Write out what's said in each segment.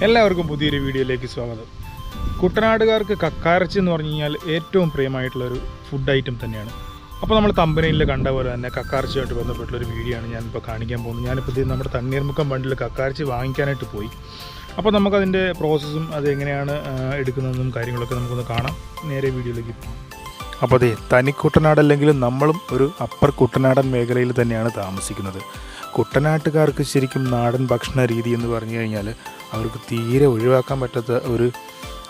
എല്ലാവർക്കും പുതിയൊരു വീഡിയോയിലേക്ക് സ്വാഗതം. കുട്ടനാടുകാർക്ക് കക്കായിറച്ചി എന്ന് പറഞ്ഞു കഴിഞ്ഞാൽ ഏറ്റവും പ്രിയമായിട്ടുള്ളൊരു ഫുഡ് ഐറ്റം തന്നെയാണ്. അപ്പോൾ നമ്മൾ തമ്പനയിൽ കണ്ട പോലെ തന്നെ കക്കായിറച്ചിയായിട്ട് ബന്ധപ്പെട്ടുള്ളൊരു വീഡിയോ ആണ് ഞാനിപ്പോൾ കാണിക്കാൻ പോകുന്നത്. ഞാനിപ്പോൾ ഇത് നമ്മുടെ തണ്ണീർമുക്കം ബണ്ടിൽ കക്കായിറച്ചി വാങ്ങിക്കാനായിട്ട് പോയി. അപ്പോൾ നമുക്കതിൻ്റെ പ്രോസസ്സും അത് എങ്ങനെയാണ് എടുക്കുന്നതെന്നും കാര്യങ്ങളൊക്കെ നമുക്കൊന്ന് കാണാം. നേരെ വീഡിയോയിലേക്ക് പോകാം. അപ്പോൾ അതെ, തനി കുട്ടനാടല്ലെങ്കിലും നമ്മളും ഒരു അപ്പർ കുട്ടനാടൻ മേഖലയിൽ തന്നെയാണ് താമസിക്കുന്നത്. കുട്ടനാട്ടുകാർക്ക് ശരിക്കും നാടൻ ഭക്ഷണ രീതി എന്ന് പറഞ്ഞു കഴിഞ്ഞാൽ അവർക്ക് തീരെ ഒഴിവാക്കാൻ പറ്റാത്ത ഒരു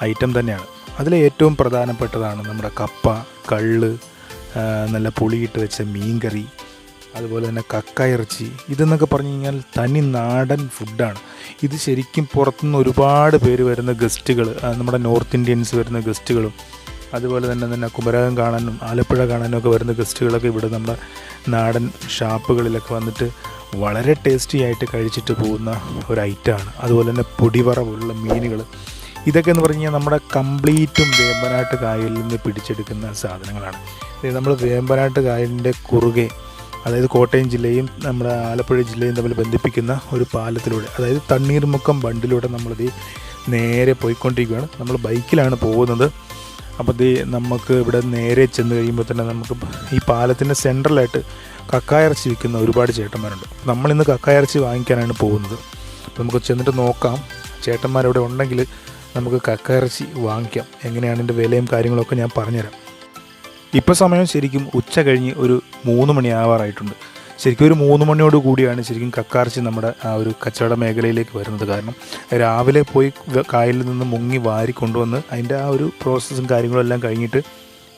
ഐറ്റം തന്നെയാണ്. അതിലെ ഏറ്റവും പ്രധാനപ്പെട്ടതാണ് നമ്മുടെ കപ്പ, കള്ള്, നല്ല പുളിയിട്ട് വെച്ച മീൻകറി, അതുപോലെ തന്നെ കക്കായിറച്ചി. ഇതെന്നൊക്കെ പറഞ്ഞു കഴിഞ്ഞാൽ തനി നാടൻ ഫുഡാണ്. ഇത് ശരിക്കും പുറത്തുനിന്ന് ഒരുപാട് പേര് വരുന്ന ഗസ്റ്റുകൾ, നമ്മുടെ നോർത്ത് ഇന്ത്യൻസ് വരുന്ന ഗസ്റ്റുകളും അതുപോലെ തന്നെ കുമരകം കാണാനും ആലപ്പുഴ കാണാനും ഒക്കെ വരുന്ന ഗസ്റ്റുകളൊക്കെ ഇവിടെ നമ്മുടെ നാടൻ ഷാപ്പുകളിലൊക്കെ വന്നിട്ട് വളരെ ടേസ്റ്റി ആയിട്ട് കഴിച്ചിട്ട് പോകുന്ന ഒരു ഐറ്റമാണ്. അതുപോലെ തന്നെ പൊടിവറ പോലുള്ള മീനുകൾ, ഇതൊക്കെ എന്ന് പറഞ്ഞു കഴിഞ്ഞാൽ നമ്മുടെ കംപ്ലീറ്റും വേമ്പനാട്ട് കായലിൽ നിന്ന് പിടിച്ചെടുക്കുന്ന സാധനങ്ങളാണ്. നമ്മൾ വേമ്പനാട്ട് കായലിൻ്റെ കുറുകെ, അതായത് കോട്ടയം ജില്ലയും നമ്മുടെ ആലപ്പുഴ ജില്ലയും തമ്മിൽ ബന്ധിപ്പിക്കുന്ന ഒരു പാലത്തിലൂടെ, അതായത് തണ്ണീർമുക്കം ബണ്ടിലൂടെ നമ്മളിത് നേരെ പോയിക്കൊണ്ടിരിക്കുകയാണ്. നമ്മൾ ബൈക്കിലാണ് പോകുന്നത്. അപ്പോൾ നമുക്ക് ഇവിടെ നേരെ ചെന്ന് കഴിയുമ്പോൾ തന്നെ നമുക്ക് ഈ പാലത്തിൻ്റെ സെൻട്രലായിട്ട് കക്കായിറച്ചി വിൽക്കുന്ന ഒരുപാട് ചേട്ടന്മാരുണ്ട്. നമ്മളിന്ന് കക്കായിറച്ചി വാങ്ങിക്കാനാണ് പോകുന്നത്. അപ്പോൾ നമുക്ക് ചെന്നിട്ട് നോക്കാം, ചേട്ടന്മാരവിടെ ഉണ്ടെങ്കിൽ നമുക്ക് കക്കായിറച്ചി വാങ്ങിക്കാം. എങ്ങനെയാണ് ഇതിൻ്റെ വിലയും കാര്യങ്ങളൊക്കെ ഞാൻ പറഞ്ഞുതരാം. ഇപ്പോൾ സമയം ശരിക്കും ഉച്ച കഴിഞ്ഞ് ഒരു 3 മണി ആവാറായിട്ടുണ്ട്. ശരിക്കും ഒരു 3 മണിയോട് കൂടിയാണ് ശരിക്കും കക്കായിറച്ചി നമ്മുടെ ആ ഒരു കച്ചവട മേഖലയിലേക്ക് വരുന്നത്. കാരണം രാവിലെ പോയി കായലിൽ നിന്ന് മുങ്ങി വാരി കൊണ്ടുവന്ന് അതിൻ്റെ ആ ഒരു പ്രോസസ്സും കാര്യങ്ങളും എല്ലാം കഴിഞ്ഞിട്ട്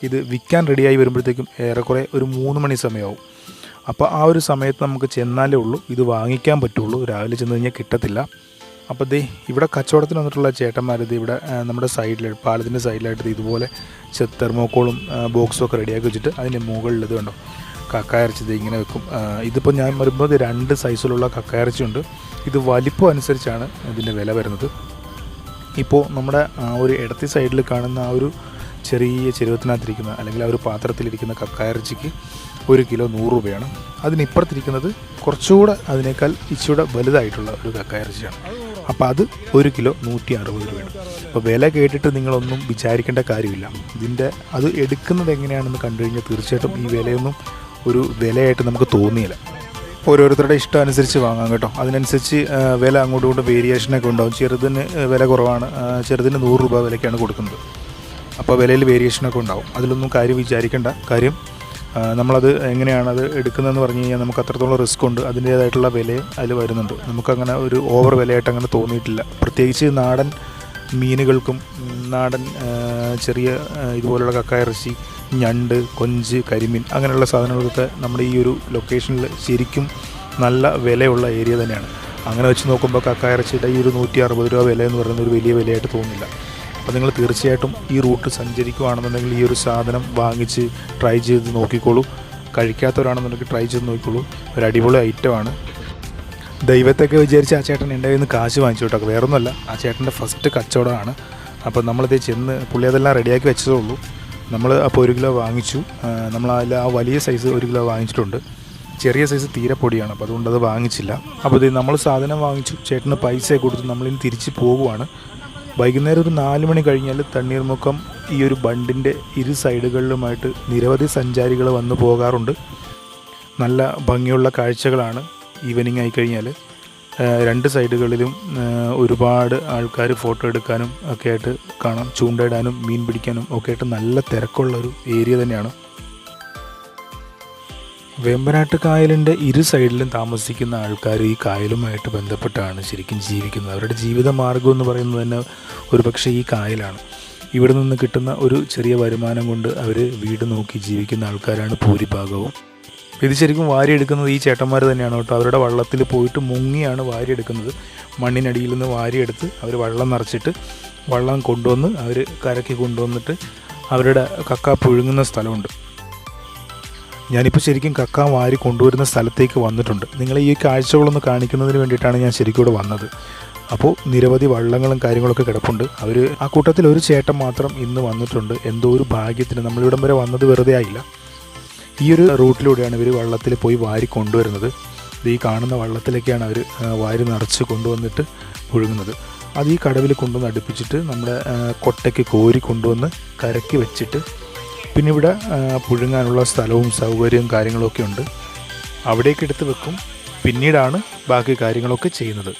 ഇത് വിൽക്കാൻ റെഡിയായി വരുമ്പോഴത്തേക്കും ഏറെക്കുറെ ഒരു 3 മണി സമയമാവും. അപ്പോൾ ആ ഒരു സമയത്ത് നമുക്ക് ചെന്നാലേ ഉള്ളൂ ഇത് വാങ്ങിക്കാൻ പറ്റുള്ളൂ. രാവിലെ ചെന്ന് കഴിഞ്ഞാൽ കിട്ടത്തില്ല. അപ്പോൾ ഇവിടെ കച്ചവടത്തിന് വന്നിട്ടുള്ള ചേട്ടന്മാർ ഇവിടെ നമ്മുടെ സൈഡിലായിട്ട്, പാലത്തിൻ്റെ സൈഡിലായിട്ട് ഇതുപോലെ തെർമോക്കോളും ബോക്സും ഒക്കെ റെഡിയാക്കി വെച്ചിട്ട് അതിൻ്റെ മുകളിൽ ഇത് കണ്ടോ കക്കായിറച്ചി ഇങ്ങനെ വെക്കും. ഇതിപ്പോൾ ഞാൻ വരുമ്പോൾ 2 സൈസിലുള്ള കക്കായിറച്ചി ഉണ്ട്. ഇത് വലിപ്പം അനുസരിച്ചാണ് ഇതിൻ്റെ വില വരുന്നത്. ഇപ്പോൾ നമ്മുടെ ഒരു ഇടത്തെ സൈഡിൽ കാണുന്ന ആ ഒരു ചെറിയ ചെരുവത്തിനകത്തിരിക്കുന്ന അല്ലെങ്കിൽ ആ ഒരു പാത്രത്തിലിരിക്കുന്ന കക്കായിറച്ചിക്ക് 1 കിലോ 100 രൂപയാണ്. അതിനിപ്പുറത്തിരിക്കുന്നത് കുറച്ചുകൂടെ അതിനേക്കാൾ ഇച്ചിരി വലുതായിട്ടുള്ള ഒരു കക്കായിറച്ചിയാണ്. അപ്പോൾ അത് 1 കിലോ 160 രൂപയാണ്. അപ്പോൾ വില കേട്ടിട്ട് നിങ്ങളൊന്നും വിചാരിക്കേണ്ട കാര്യമില്ല. അത് എടുക്കുന്നത് എങ്ങനെയാണെന്ന് കണ്ടു കഴിഞ്ഞാൽ തീർച്ചയായിട്ടും ഈ വിലയൊന്നും ഒരു വിലയായിട്ട് നമുക്ക് തോന്നിയില്ല. ഓരോരുത്തരുടെ ഇഷ്ടം അനുസരിച്ച് വാങ്ങാം കേട്ടോ. അതിനനുസരിച്ച് വില അങ്ങോട്ടും ഇങ്ങോട്ടും വേരിയേഷനൊക്കെ ഉണ്ടാകും. ചെറുതിന് വില കുറവാണ്, ചെറുതിന് 100 രൂപ വിലയ്ക്കാണ് കൊടുക്കുന്നത്. അപ്പോൾ വിലയിൽ വേരിയേഷനൊക്കെ ഉണ്ടാകും. അതിലൊന്നും കാര്യം വിചാരിക്കേണ്ട. കാര്യം നമ്മളത് എങ്ങനെയാണത് എടുക്കുന്നതെന്ന് പറഞ്ഞു കഴിഞ്ഞാൽ നമുക്ക് അത്രത്തോളം റിസ്ക് ഉണ്ട്. അതിൻ്റേതായിട്ടുള്ള വില അതിൽ വരുന്നുണ്ട്. നമുക്കങ്ങനെ ഒരു ഓവർ വിലയായിട്ട് അങ്ങനെ തോന്നിയിട്ടില്ല. പ്രത്യേകിച്ച് നാടൻ മീനുകൾക്കും നാടൻ ചെറിയ ഇതുപോലുള്ള കക്കായിറച്ചി, ഞണ്ട്, കൊഞ്ച്, കരിമീൻ അങ്ങനെയുള്ള സാധനങ്ങൾക്കൊക്കെ നമ്മുടെ ഈ ഒരു ലൊക്കേഷനിൽ ശരിക്കും നല്ല വിലയുള്ള ഏരിയ തന്നെയാണ്. അങ്ങനെ വെച്ച് നോക്കുമ്പോൾ കക്കായിറച്ചിയുടെ ഈ ഒരു 160 രൂപ വില എന്ന് പറയുന്നത് ഒരു വലിയ വിലയായിട്ട് തോന്നുന്നില്ല. അപ്പോൾ നിങ്ങൾ തീർച്ചയായിട്ടും ഈ റൂട്ട് സഞ്ചരിക്കുകയാണെന്നുണ്ടെങ്കിൽ ഈ ഒരു സാധനം വാങ്ങിച്ച് ട്രൈ ചെയ്ത് നോക്കിക്കോളൂ. കഴിക്കാത്തവരാണെന്നുണ്ടെങ്കിൽ ട്രൈ ചെയ്ത് നോക്കിക്കോളൂ. ഒരു അടിപൊളി ഐറ്റമാണ്. ദൈവത്തൊക്കെ വിചാരിച്ച് ആ ചേട്ടൻ എൻ്റെ കയ്യിൽ നിന്ന് കാശ് വാങ്ങിച്ചു കേട്ടോ. വേറൊന്നുമല്ല, ആ ചേട്ടൻ്റെ ഫസ്റ്റ് കച്ചവടമാണ്. അപ്പോൾ നമ്മളിത് ചെന്ന് പുള്ളി അതെല്ലാം റെഡിയാക്കി വെച്ചതേ ഉള്ളൂ. നമ്മൾ അപ്പോൾ 1 കിലോ വാങ്ങിച്ചു. നമ്മൾ അതിൽ ആ വലിയ സൈസ് 1 കിലോ വാങ്ങിച്ചിട്ടുണ്ട്. ചെറിയ സൈസ് തീരെ പൊടിയാണ്, അപ്പോൾ അതുകൊണ്ട് അത് വാങ്ങിച്ചില്ല. അപ്പോൾ നമ്മൾ സാധനം വാങ്ങിച്ചു, ചേട്ടന് പൈസ കൊടുത്ത് നമ്മളിനി തിരിച്ച് പോകുവാണ്. വൈകുന്നേരം ഒരു 4 മണി കഴിഞ്ഞാൽ തണ്ണീർമുക്കം ഈ ഒരു ബണ്ടിൻ്റെ ഇരു സൈഡുകളിലുമായിട്ട് നിരവധി സഞ്ചാരികൾ വന്നു പോകാറുണ്ട്. നല്ല ഭംഗിയുള്ള കാഴ്ചകളാണ്. ഈവനിങ് ആയിക്കഴിഞ്ഞാൽ 2 സൈഡുകളിലും ഒരുപാട് ആൾക്കാർ ഫോട്ടോ എടുക്കാനും ഒക്കെ ആയിട്ട് കാണാം. ചൂണ്ടയിടാനും മീൻ പിടിക്കാനും ഒക്കെ ആയിട്ട് നല്ല തിരക്കുള്ളൊരു ഏരിയ തന്നെയാണ്. വേമ്പനാട്ട് കായലിൻ്റെ ഇരു സൈഡിലും താമസിക്കുന്ന ആൾക്കാർ ഈ കായലുമായിട്ട് ബന്ധപ്പെട്ടാണ് ശരിക്കും ജീവിക്കുന്നത്. അവരുടെ ജീവിത മാർഗ്ഗം എന്ന് പറയുന്നത് തന്നെ ഒരു പക്ഷേ ഈ കായലാണ്. ഇവിടെ നിന്ന് കിട്ടുന്ന ഒരു ചെറിയ വരുമാനം കൊണ്ട് അവർ വീട് നോക്കി ജീവിക്കുന്ന ആൾക്കാരാണ് ഭൂരിഭാഗവും. ഇത് ശരിക്കും വാരിയെടുക്കുന്നത് ഈ ചേട്ടന്മാർ തന്നെയാണ് കേട്ടോ. അവരുടെ വള്ളത്തിൽ പോയിട്ട് മുങ്ങിയാണ് വാരിയെടുക്കുന്നത്. മണ്ണിനടിയിൽ നിന്ന് വാരിയെടുത്ത് അവർ വള്ളം നിറച്ചിട്ട് വള്ളം കൊണ്ടുവന്ന് അവർ കരയ്ക്ക് കൊണ്ടുവന്നിട്ട് അവരുടെ കക്ക പുഴുങ്ങുന്ന സ്ഥലമുണ്ട്. ഞാനിപ്പോൾ ശരിക്കും കക്ക വാരി കൊണ്ടുവരുന്ന സ്ഥലത്തേക്ക് വന്നിട്ടുണ്ട്. നിങ്ങളെ ഈ കാഴ്ചകളൊന്ന് കാണിക്കുന്നതിന് വേണ്ടിയിട്ടാണ് ഞാൻ ശരിക്കും ഇവിടെ വന്നത്. അപ്പോൾ നിരവധി വള്ളങ്ങളും കാര്യങ്ങളൊക്കെ കിടപ്പുണ്ട്. ആ കൂട്ടത്തിൽ ഒരു ചേട്ടൻ മാത്രം ഇന്ന് വന്നിട്ടുണ്ട്. എന്തോ ഒരു ഭാഗ്യത്തിന് നമ്മളിവിടം വരെ വന്നത് വെറുതെ ആയില്ല. ഈ ഒരു റൂട്ടിലൂടെയാണ് ഇവർ വള്ളത്തിൽ പോയി വാരി കൊണ്ടുവരുന്നത്. ഈ കാണുന്ന വള്ളത്തിലേക്കാണ് അവർ വാരി നിറച്ച് കൊണ്ടുവന്നിട്ട് പുഴുങ്ങുന്നത്. അത് ഈ കടവിൽ കൊണ്ടുവന്ന് അടുപ്പിച്ചിട്ട് നമ്മുടെ കൊട്ടയ്ക്ക് കോരി കൊണ്ടുവന്ന് കരക്കി വെച്ചിട്ട് പിന്നെ ഇവിടെ പുഴുങ്ങാനുള്ള സ്ഥലവും സൗകര്യവും കാര്യങ്ങളൊക്കെ ഉണ്ട്. അവിടേക്ക് എടുത്ത് വെക്കും. പിന്നീടാണ് ബാക്കി കാര്യങ്ങളൊക്കെ ചെയ്യുന്നത്.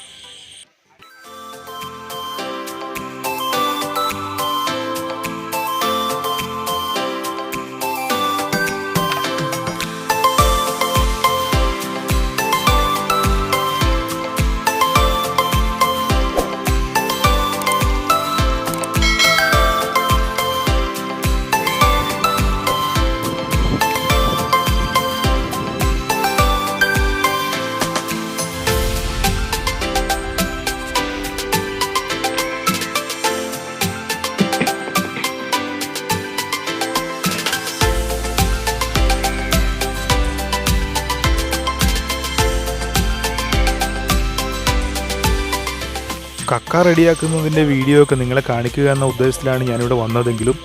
കക്ക റെഡിയാക്കുന്നതിൻ്റെ വീഡിയോ ഒക്കെ നിങ്ങളെ കാണിക്കുക എന്ന ഉദ്ദേശത്തിലാണ് ഞാനിവിടെ വന്നതെങ്കിലും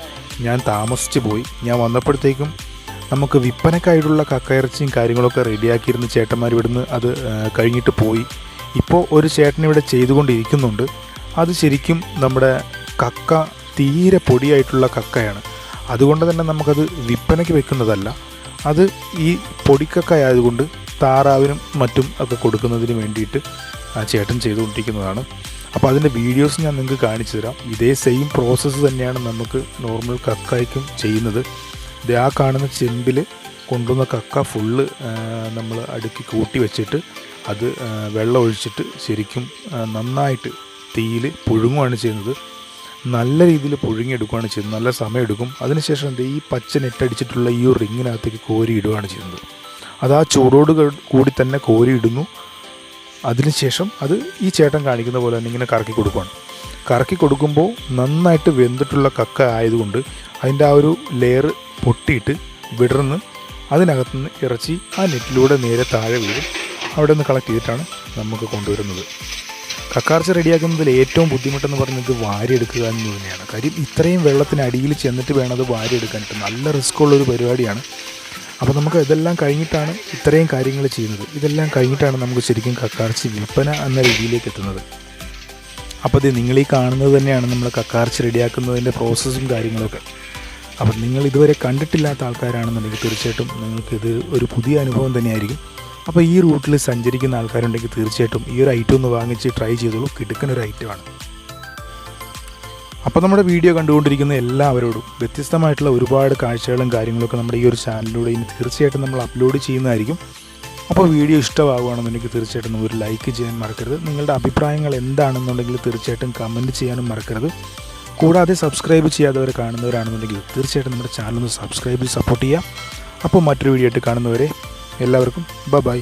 ഞാൻ താമസിച്ച് പോയി. ഞാൻ വന്നപ്പോഴത്തേക്കും നമുക്ക് വിൽപ്പനക്കായിട്ടുള്ള കക്ക ഇറച്ചിയും കാര്യങ്ങളൊക്കെ റെഡിയാക്കിയിരുന്ന ചേട്ടന്മാർ ഇവിടുന്ന് അത് കഴിഞ്ഞിട്ട് പോയി. ഇപ്പോൾ ഒരു ചേട്ടൻ ഇവിടെ ചെയ്തുകൊണ്ടിരിക്കുന്നുണ്ട്. അത് ശരിക്കും നമ്മുടെ കക്ക തീരെ പൊടിയായിട്ടുള്ള കക്കയാണ്. അതുകൊണ്ട് തന്നെ നമുക്കത് വിൽപ്പനയ്ക്ക് വെക്കുന്നതല്ല. അത് ഈ പൊടിക്കക്ക ആയതുകൊണ്ട് താറാവിനും മറ്റും ഒക്കെ കൊടുക്കുന്നതിന് വേണ്ടിയിട്ട് ആ ചേട്ടൻ ചെയ്തുകൊണ്ടിരിക്കുന്നതാണ്. അപ്പോൾ അതിൻ്റെ വീഡിയോസ് ഞാൻ നിങ്ങൾക്ക് കാണിച്ചു തരാം. ഇതേ സെയിം പ്രോസസ്സ് തന്നെയാണ് നമുക്ക് നോർമൽ കക്കായ്ക്കും ചെയ്യുന്നത്. ഇത് ആ കാണുന്ന ചെമ്പിൽ കൊണ്ടുവന്ന കക്ക ഫുള്ള് നമ്മൾ അടുക്കി കൂട്ടി വെച്ചിട്ട് അത് വെള്ളം ഒഴിച്ചിട്ട് ശരിക്കും നന്നായിട്ട് തീയിൽ പുഴുങ്ങുകയാണ് ചെയ്യുന്നത്. നല്ല രീതിയിൽ പുഴുങ്ങിയെടുക്കുകയാണ് ചെയ്യുന്നത്. നല്ല സമയമെടുക്കും. അതിനുശേഷം എന്ത് ഈ പച്ച നെറ്റടിച്ചിട്ടുള്ള ഈ ഒരു റിങ്ങിനകത്തേക്ക് കോരി ഇടുകയാണ് ചെയ്യുന്നത്. അത് ആ ചൂടോട് കൂടി തന്നെ കോരി ഇടുന്നു. അതിനുശേഷം അത് ഈ ചേട്ടൻ കാണിക്കുന്ന പോലെ തന്നെ ഇങ്ങനെ കറക്കി കൊടുക്കുകയാണ്. കറക്കി കൊടുക്കുമ്പോൾ നന്നായിട്ട് വെന്തിട്ടുള്ള കക്ക ആയതുകൊണ്ട് അതിൻ്റെ ആ ഒരു ലെയർ പൊട്ടിയിട്ട് വിടർന്ന് അതിനകത്തുനിന്ന് ഇറച്ചി ആ നെറ്റിലൂടെ നേരെ താഴെ വീഴും. അവിടെ നിന്ന് കളക്ട് ചെയ്തിട്ടാണ് നമുക്ക് കൊണ്ടുവരുന്നത്. കക്കാർച്ച റെഡിയാക്കുന്നതിൽ ഏറ്റവും ബുദ്ധിമുട്ടെന്ന് പറയുന്നത് വാരിയെടുക്കുക എന്ന് തന്നെയാണ്. കാര്യം ഇത്രയും വെള്ളത്തിനടിയിൽ ചെന്നിട്ട് വേണം അത് വാരിയെടുക്കാനായിട്ട്. നല്ല റിസ്ക്കുള്ളൊരു പരിപാടിയാണ്. അപ്പോൾ നമുക്ക് ഇതെല്ലാം കഴിഞ്ഞിട്ടാണ് ഇത്രയും കാര്യങ്ങൾ ചെയ്യുന്നത്. ഇതെല്ലാം കഴിഞ്ഞിട്ടാണ് നമുക്ക് ശരിക്കും കക്കാർച്ചി വിൽപ്പന എന്ന രീതിയിലേക്ക് എത്തുന്നത്. അപ്പോൾ ഇത് നിങ്ങളീ കാണുന്നത് തന്നെയാണ് നമ്മൾ കക്കാർച്ചി റെഡിയാക്കുന്നതിൻ്റെ പ്രോസസ്സും കാര്യങ്ങളൊക്കെ. അപ്പം നിങ്ങൾ ഇതുവരെ കണ്ടിട്ടില്ലാത്ത ആൾക്കാരാണെന്നുണ്ടെങ്കിൽ തീർച്ചയായിട്ടും നിങ്ങൾക്കിത് ഒരു പുതിയ അനുഭവം തന്നെയായിരിക്കും. അപ്പോൾ ഈ റൂട്ടിൽ സഞ്ചരിക്കുന്ന ആൾക്കാരുണ്ടെങ്കിൽ തീർച്ചയായിട്ടും ഈ ഒരു ഐറ്റം ഒന്ന് വാങ്ങിച്ച് ട്രൈ ചെയ്തോളൂ. കിടുക്കനൊരു ഐറ്റമാണ്. അപ്പോൾ നമ്മുടെ വീഡിയോ കണ്ടുകൊണ്ടിരിക്കുന്ന എല്ലാവരോടും വ്യത്യസ്തമായിട്ടുള്ള ഒരുപാട് കാഴ്ചകളും കാര്യങ്ങളൊക്കെ നമ്മുടെ ഈ ഒരു ചാനലിലൂടെ ഇനി തീർച്ചയായിട്ടും നമ്മൾ അപ്ലോഡ് ചെയ്യുന്നതായിരിക്കും. അപ്പോൾ വീഡിയോ ഇഷ്ടമാകുകയാണെന്നുണ്ടെങ്കിൽ തീർച്ചയായിട്ടും ഒരു ലൈക്ക് ചെയ്യാൻ മറക്കരുത്. നിങ്ങളുടെ അഭിപ്രായങ്ങൾ എന്താണെന്നുണ്ടെങ്കിൽ തീർച്ചയായിട്ടും കമൻറ്റ് ചെയ്യാനും മറക്കരുത്. കൂടാതെ സബ്സ്ക്രൈബ് ചെയ്യാത്തവർ കാണുന്നവരാണെന്നുണ്ടെങ്കിൽ തീർച്ചയായിട്ടും നമ്മുടെ ചാനൽ ഒന്ന് സബ്സ്ക്രൈബ് ചെയ്ത് സപ്പോർട്ട് ചെയ്യുക. അപ്പോൾ മറ്റൊരു വീഡിയോ ആയിട്ട് കാണുന്നവരെ എല്ലാവർക്കും ബൈ.